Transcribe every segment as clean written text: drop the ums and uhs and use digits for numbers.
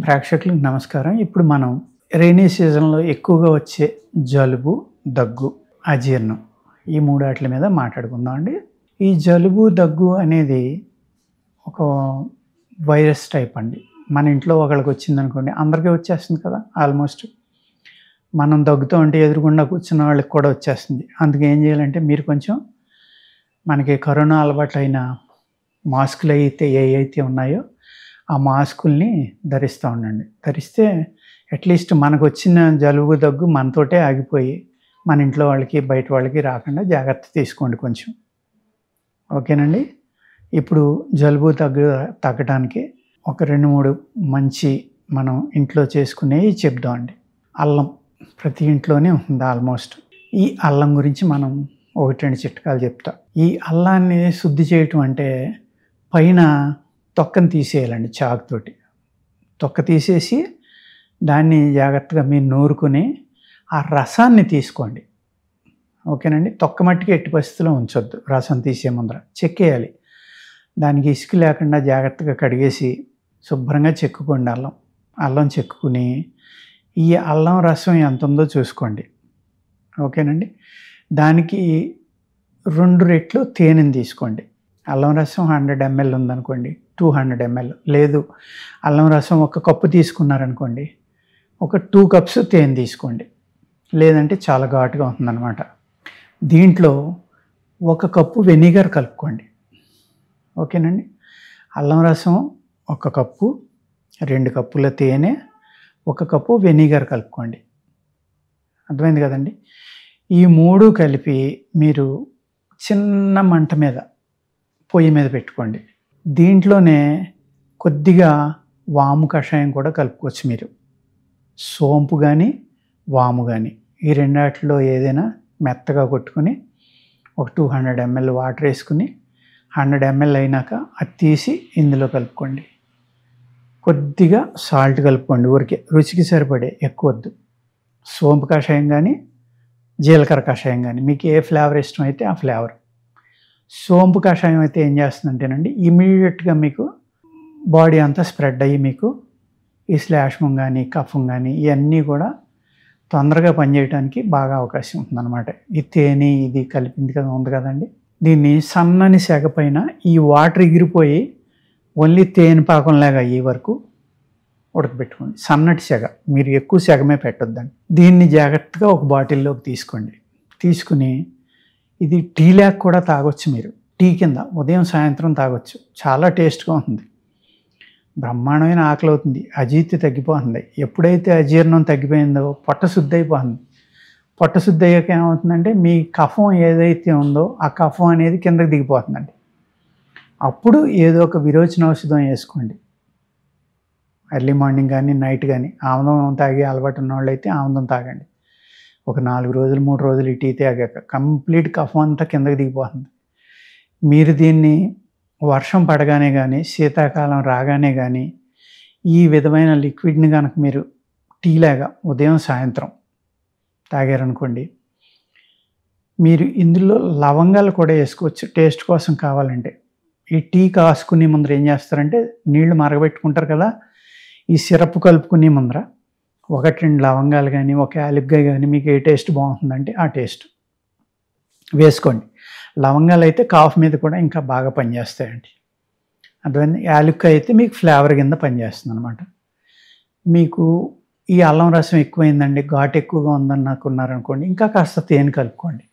ప్రేక్షకులకు నమస్కారం. ఇప్పుడు మనం రెయినీ సీజన్‌లో ఎక్కువగా వచ్చే జలుబు, దగ్గు, అజీర్ణం ఈ మూడాట్ల మీద మాట్లాడుకుందాం అండి. ఈ జలుబు, దగ్గు అనేది ఒక వైరస్ టైప్ అండి. మన ఇంట్లో ఒకళ్ళకి వచ్చిందనుకోండి, అందరికీ వచ్చేస్తుంది కదా ఆల్మోస్ట్. మనం దగ్గుతూ ఉంటే ఎదురుగుండా కూర్చున్న వాళ్ళకి కూడా వచ్చేస్తుంది. అందుకే ఏం చేయాలంటే మీరు కొంచెం మనకి కరోనా అలవాటైన మాస్కులు అయితే ఏవైతే ఉన్నాయో ఆ మాస్కుల్ని ధరిస్తూ ఉండండి. ధరిస్తే అట్లీస్ట్ మనకు వచ్చిన జలుబు, దగ్గు మనతోటే ఆగిపోయి మన ఇంట్లో వాళ్ళకి, బయట వాళ్ళకి రాకుండా జాగ్రత్త తీసుకోండి కొంచెం. ఓకేనండి. ఇప్పుడు జలుబు, దగ్గు తగ్గడానికి ఒక 2, 3 మంచి మనం ఇంట్లో చేసుకునేవి చెప్దామండి. అల్లం ప్రతి ఇంట్లోనే ఉంటుంది ఆల్మోస్ట్. ఈ అల్లం గురించి మనం 1, 2 చిట్కాలు చెప్తా. ఈ అల్లాన్ని శుద్ధి చేయటం అంటే పైన తొక్కను తీసేయాలండి చాకుతోటి. తొక్క తీసేసి దాన్ని జాగ్రత్తగా మీరు నూరుకుని ఆ రసాన్ని తీసుకోండి. ఓకేనండి. తొక్క మట్టికి ఎట్టి పరిస్థితిలో ఉంచొద్దు. రసం తీసే ముందర చెక్కేయాలి. దానికి ఇసుక లేకుండా జాగ్రత్తగా కడిగేసి శుభ్రంగా చెక్కుకోండి అల్లం. అల్లం చెక్కుని ఈ అల్లం రసం ఎంత ఉందో చూసుకోండి. ఓకేనండి. దానికి 2 రెట్లు తేనెని తీసుకోండి. అల్లం రసం 100 ml ఉందనుకోండి, 200 ml. లేదు అల్లం రసం 1 కప్పు తీసుకున్నారనుకోండి, ఒక 2 కప్స్ తేనె తీసుకోండి. లేదంటే చాలా ఘాటుగా ఉంటుందన్నమాట. దీంట్లో 1 కప్పు వెనిగర్ కలుపుకోండి. ఓకేనండి. అల్లం రసం 1 కప్పు, 2 కప్పుల తేనె, 1 కప్పు వెనిగర్ కలుపుకోండి. అర్థమైంది కదండి. ఈ 3 కలిపి మీరు చిన్న మంట మీద పొయ్యి మీద పెట్టుకోండి. దీంట్లోనే కొద్దిగా వాము కషాయం కూడా కలుపుకోవచ్చు మీరు. సోంపు కానీ, వాము కానీ ఈ రెండాటిలో ఏదైనా మెత్తగా కొట్టుకుని ఒక 200 ml వాటర్ వేసుకుని 100 ml అయినాక అది తీసి ఇందులో కలుపుకోండి. కొద్దిగా సాల్ట్ కలుపుకోండి. ఊరికే రుచికి సరిపడే, ఎక్కువ వద్దు. సోంపు కషాయం కానీ, జీలకర్ర కషాయం కానీ మీకు ఏ ఫ్లేవర్ ఇష్టం అయితే ఆ ఫ్లేవర్. సోంపు కషాయం అయితే ఏం చేస్తుందంటేనండి, ఇమీడియట్గా మీకు బాడీ అంతా స్ప్రెడ్ అయ్యి మీకు ఈ శ్లేష్మం కానీ, కఫం కానీ ఇవన్నీ కూడా తొందరగా పనిచేయడానికి బాగా అవకాశం ఉంటుందన్నమాట. ఈ తేనె ఇది కలిపింది కదా ఉంది కదండి, దీన్ని సన్నని సెగ పైన ఈ వాటర్ ఎగిరిపోయి ఓన్లీ తేనె పాకంలాగా అయ్యే వరకు ఉడకబెట్టుకోండి. సన్నటి సెగ, మీరు ఎక్కువ సెగమే పెట్టొద్దండి. దీన్ని జాగ్రత్తగా ఒక బాటిల్లోకి తీసుకోండి. తీసుకుని ఇది టీ లాగా కూడా తాగొచ్చు మీరు. టీ కింద ఉదయం సాయంత్రం తాగొచ్చు. చాలా టేస్ట్గా ఉంటుంది. బ్రహ్మాండమైన ఆకలి అవుతుంది, అజీర్తి తగ్గిపోతుంది. ఎప్పుడైతే అజీర్ణం తగ్గిపోయిందో పొట్ట శుద్ధి అయిపోతుంది. పొట్ట శుద్ధి అయ్యాక ఏమవుతుందంటే మీ కఫం ఏదైతే ఉందో ఆ కఫం అనేది కిందకి దిగిపోతుందండి. అప్పుడు ఏదో ఒక విరోచన ఔషధం వేసుకోండి. ఎర్లీ మార్నింగ్ కానీ, నైట్ కానీ. ఆముదం తాగే అలవాటు ఉన్న వాళ్ళు అయితే ఆముదం తాగండి. ఒక 4 రోజులు, 3 రోజులు ఈ టీ తాగాక కంప్లీట్ కఫం అంతా కిందకి దిగిపోతుంది. మీరు దీన్ని వర్షం పడగానే కానీ, శీతాకాలం రాగానే కానీ ఈ విధమైన లిక్విడ్ని కనుక మీరు టీలాగా ఉదయం సాయంత్రం తాగారనుకోండి, మీరు ఇందులో లవంగాలు కూడా వేసుకోవచ్చు టేస్ట్ కోసం కావాలంటే. ఈ టీ కాసుకునే ముందర ఏం చేస్తారంటే నీళ్లు మరగబెట్టుకుంటారు కదా, ఈ సిరప్ కలుపుకునే ముందర 1, 2 లవంగాలు కానీ, 1 యాలక్కాయ కానీ మీకు ఏ టేస్ట్ బాగుంటుందంటే ఆ టేస్ట్ వేసుకోండి. లవంగాలు అయితే కాఫ్ మీద కూడా ఇంకా బాగా పనిచేస్తాయండి. అర్థమైంది. యాలక్కాయ అయితే మీకు ఫ్లేవర్ కింద పనిచేస్తుంది అనమాట. మీకు ఈ అల్లం రసం ఎక్కువైందండి, ఘాటు ఎక్కువగా ఉందని అనుకున్నారనుకోండి, ఇంకా కాస్త తేనె కలుపుకోండి.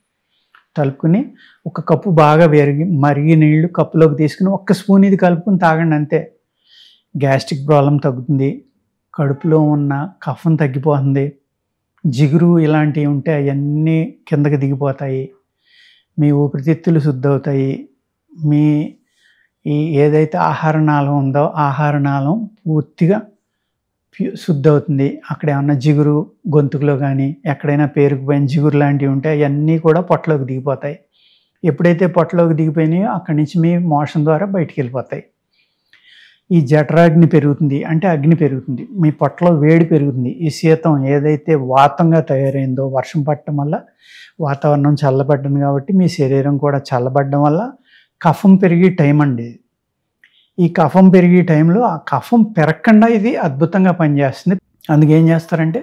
కలుపుకుని 1 కప్పు బాగా మరిగి నీళ్లు కప్పులోకి తీసుకుని 1 స్పూన్ ఇది కలుపుకుని తాగండి అంతే. గ్యాస్ట్రిక్ ప్రాబ్లం తగ్గుతుంది, కడుపులో ఉన్న కఫం తగ్గిపోతుంది, జిగురు ఇలాంటివి ఉంటే అవన్నీ కిందకి దిగిపోతాయి, మీ ఊపిరితిత్తులు శుద్ధి అవుతాయి, మీ ఈ ఏదైతే ఆహార నాళం ఉందో ఆహార నాళం పూర్తిగా శుద్ధి అవుతుంది. అక్కడ ఏమన్నా జిగురు గొంతుకులో కానీ ఎక్కడైనా పేరుకుపోయిన జిగురు లాంటివి ఉంటే అవన్నీ కూడా పొట్టలోకి దిగిపోతాయి. ఎప్పుడైతే పొట్టలోకి దిగిపోయినాయో అక్కడి నుంచి మీ మోషన్ ద్వారా బయటికి వెళ్ళిపోతాయి. ఈ జఠరాగ్ని పెరుగుతుంది, అంటే అగ్ని పెరుగుతుంది, మీ పొట్టలో వేడి పెరుగుతుంది. ఈ శీతం ఏదైతే వాతంగా తయారైందో వర్షం పడటం వల్ల వాతావరణం చల్లబడ్డది కాబట్టి మీ శరీరం కూడా చల్లబడడం వల్ల కఫం పెరిగి టైం అండి. ఈ కఫం పెరిగే టైంలో ఆ కఫం పెరగకుండా ఇది అద్భుతంగా పనిచేస్తుంది. అందుకేం చేస్తారంటే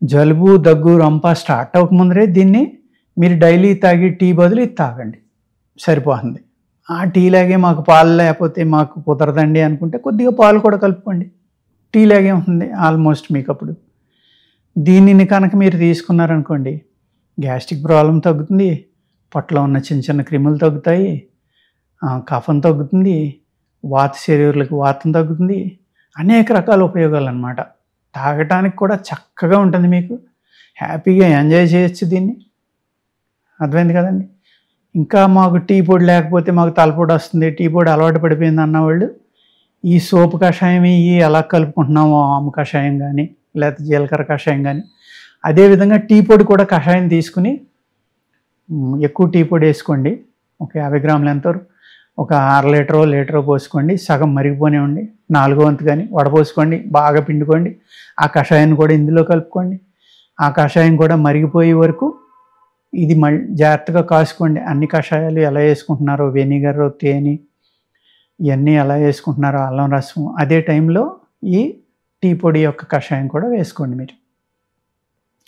జలుబు, దగ్గు, రంప స్టార్ట్ అవ్వకముందరే దీన్ని మీరు డైలీ తాగి టీ బదులు ఇది తాగండి, సరిపోతుంది. ఆ టీ లాగే మాకు పాలు లేకపోతే మాకు కుదరదండి అనుకుంటే కొద్దిగా పాలు కూడా కలుపుకోండి, టీ లాగే ఉంటుంది ఆల్మోస్ట్ మీకు. అప్పుడు దీనిని కనుక మీరు తీసుకున్నారనుకోండి, గ్యాస్ట్రిక్ ప్రాబ్లం తగ్గుతుంది, పొట్టలో ఉన్న చిన్న చిన్న క్రిములు తగ్గుతాయి, కఫం తగ్గుతుంది, వాత శరీరాలకు వాతం తగ్గుతుంది, అనేక రకాల ఉపయోగాలు అన్నమాట. తాగటానికి కూడా చక్కగా ఉంటుంది, మీకు హ్యాపీగా ఎంజాయ్ చేయొచ్చు దీన్ని. అర్థమైంది కదండి. ఇంకా మాకు టీ పొడి లేకపోతే మాకు తలపోటు వస్తుంది, టీ పొడి అలవాటు పడిపోయింది అన్నవాళ్ళు ఈ సోపు కషాయం ఇవి ఎలా కలుపుకుంటున్నామో, ఆము కషాయం కానీ లేకపోతే జీలకర్ర కషాయం కానీ, అదేవిధంగా టీ పొడి కూడా కషాయం తీసుకుని ఎక్కువ టీ పొడి వేసుకోండి. ఒక 50 గ్రాములు ఎంతో, ఒక అర లీటరో పోసుకోండి, సగం మరిగిపోనివ్వండి, 4వ వంతు కానీ వడపోసుకోండి, బాగా పిండుకోండి. ఆ కషాయాన్ని కూడా ఇందులో కలుపుకోండి. ఆ కషాయం కూడా మరిగిపోయే వరకు ఇది జాగ్రత్తగా కాసుకోండి. అన్ని కషాయాలు ఎలా వేసుకుంటున్నారో, వెనిగర్, తేనె ఇవన్నీ ఎలా వేసుకుంటున్నారో, అల్లం రసం, అదే టైంలో ఈ టీ పొడి యొక్క కషాయం కూడా వేసుకోండి. మీరు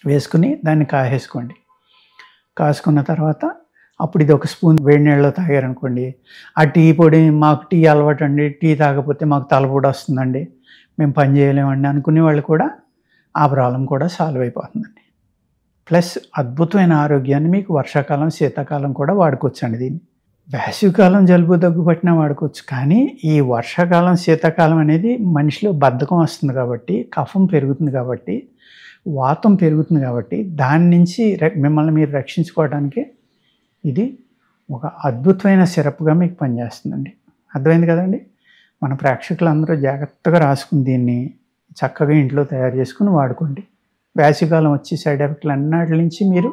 వేసుకుని దాన్ని కాసేసుకోండి. కాసుకున్న తర్వాత అప్పుడు ఇది ఒక స్పూన్ వేడి నీళ్ళలో తాగారనుకోండి, ఆ టీ పొడి మాకు టీ అలవాటు అండి, టీ తాగకపోతే మాకు తలపోటు వస్తుందండి, మేము పని చేయలేమండి అనుకునే వాళ్ళు కూడా ఆ ప్రాబ్లం కూడా సాల్వ్ అయిపోతుందండి. ప్లస్ అద్భుతమైన ఆరోగ్యాన్ని మీకు వర్షాకాలం, శీతాకాలం కూడా వాడుకోవచ్చండి. దీన్ని వేసవికాలం జలుబు, దగ్గు పట్టినా వాడుకోవచ్చు. కానీ ఈ వర్షాకాలం, శీతాకాలం అనేది మనిషిలో బద్ధకం వస్తుంది కాబట్టి, కఫం పెరుగుతుంది కాబట్టి, వాతం పెరుగుతుంది కాబట్టి, దాని నుంచి మిమ్మల్ని మీరు రక్షించుకోవడానికి ఇది ఒక అద్భుతమైన సిరప్గా మీకు పనిచేస్తుందండి. అర్థమైంది కదండి. మన ప్రేక్షకులందరూ జాగ్రత్తగా రాసుకుని దీన్ని చక్కగా ఇంట్లో తయారు చేసుకుని వాడుకోండి. వేసవికాలం వచ్చి సైడ్ ఎఫెక్ట్లు అన్నిటి నుంచి మీరు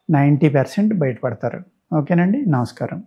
90% బయటపడతారు. ఓకేనండి. నమస్కారం.